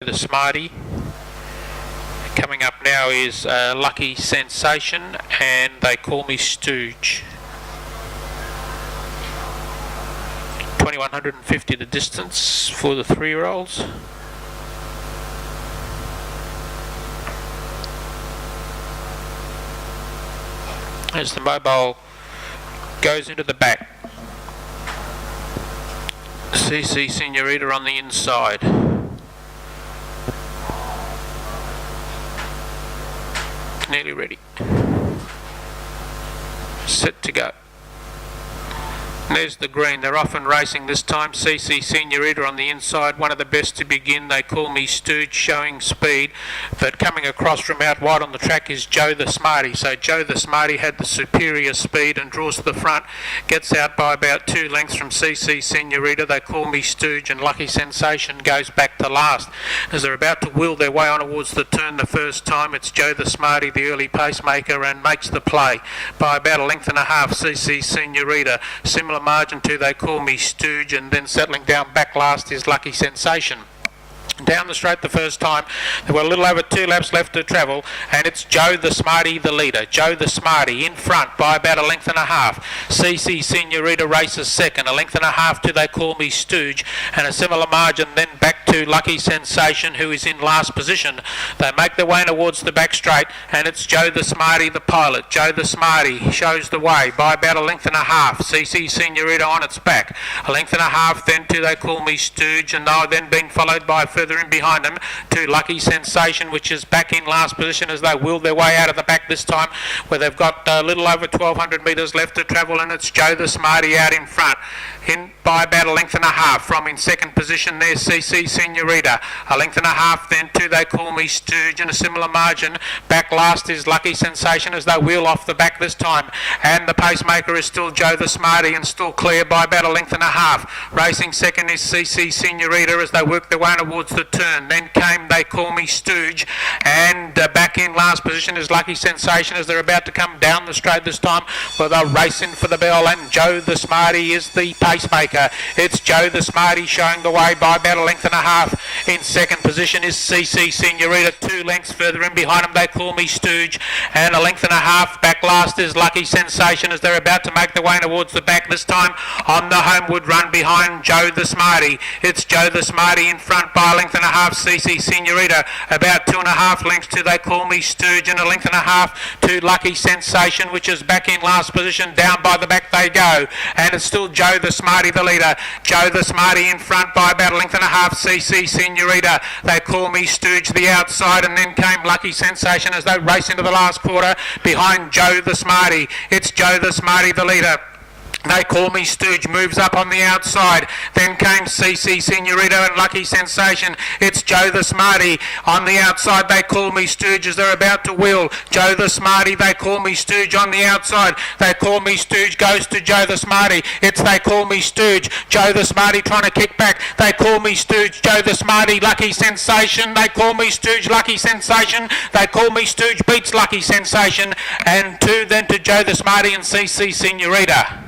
The Smarty. Coming up now is Lucky Sensation, and They Call Me Stooge. 2150 the distance for the 3-year-olds. As the mobile goes into the back. CC Senorita on the inside. Nearly ready. Set to go. And there's the green. They're off and racing this time. CC Senorita on the inside, one of the best to begin. They Call Me Stooge, showing speed. But coming across from out wide on the track is Joe the Smarty. So Joe the Smarty had the superior speed and draws to the front. Gets out by about 2 lengths from CC Senorita. They Call Me Stooge, and Lucky Sensation goes back to last. As they're about to wheel their way on towards the turn the first time, it's Joe the Smarty, the early pacemaker, and makes the play by about 1.5 lengths. CC Senorita, similar margin to They Call Me Stooge, and then settling down back last is Lucky Sensation. Down the straight the first time, there were a little over 2 laps left to travel, and it's Joe the Smarty the leader. Joe the Smarty in front by about 1.5 lengths. CC Senorita races second, 1.5 lengths to They Call Me Stooge, and a similar margin then back to Lucky Sensation, who is in last position. They make their way towards the back straight, and it's Joe the Smarty the pilot. Joe the Smarty shows the way by about 1.5 lengths. CC Senorita on its back, 1.5 lengths then to They Call Me Stooge, and they are then being followed by further in behind them to Lucky Sensation, which is back in last position as they wheel their way out of the back this time, where they've got a little over 1,200 metres left to travel, and it's Joe the Smarty out in front. In by about 1.5 lengths. From in second position there's CC Senorita, 1.5 lengths then to They Call Me Stooge, and a similar margin. Back last is Lucky Sensation as they wheel off the back this time, and the pacemaker is still Joe the Smarty and still clear by about 1.5 lengths. Racing second is CC Senorita as they work their way towards the turn. Then came They Call Me Stooge, and back in last position is Lucky Sensation as they're about to come down the straight this time, where they're racing for the bell, and Joe the Smarty is the pacemaker. It's Joe the Smarty showing the way by about 1.5 lengths. In second position is CC Senorita, 2 lengths further in behind them They Call Me Stooge, and 1.5 lengths. Back last is Lucky Sensation as they're about to make their way towards the back this time on the homeward run behind Joe the Smarty. It's Joe the Smarty in front by 1.5 lengths. CC Senorita about 2.5 lengths to They Call Me Stooge, and 1.5 lengths to Lucky Sensation, which is back in last position. Down by the back they go, and it's still Joe the Smarty the leader. Joe the Smarty in front by about 1.5 lengths. CC Senorita, They Call Me Stooge the outside, and then came Lucky Sensation as they race into the last quarter behind Joe the Smarty. It's Joe the Smarty the leader. They Call Me Stooge moves up on the outside. Then came CC Senorita and Lucky Sensation. It's Joe the Smarty on the outside. They Call Me Stooge as they're about to wheel. Joe the Smarty, They Call Me Stooge on the outside. They Call Me Stooge goes to Joe the Smarty. It's They Call Me Stooge. Joe the Smarty trying to kick back. They Call Me Stooge. Joe the Smarty, Lucky Sensation. They Call Me Stooge, Lucky Sensation. They Call Me Stooge beats Lucky Sensation. And 2 then to Joe the Smarty and CC Senorita.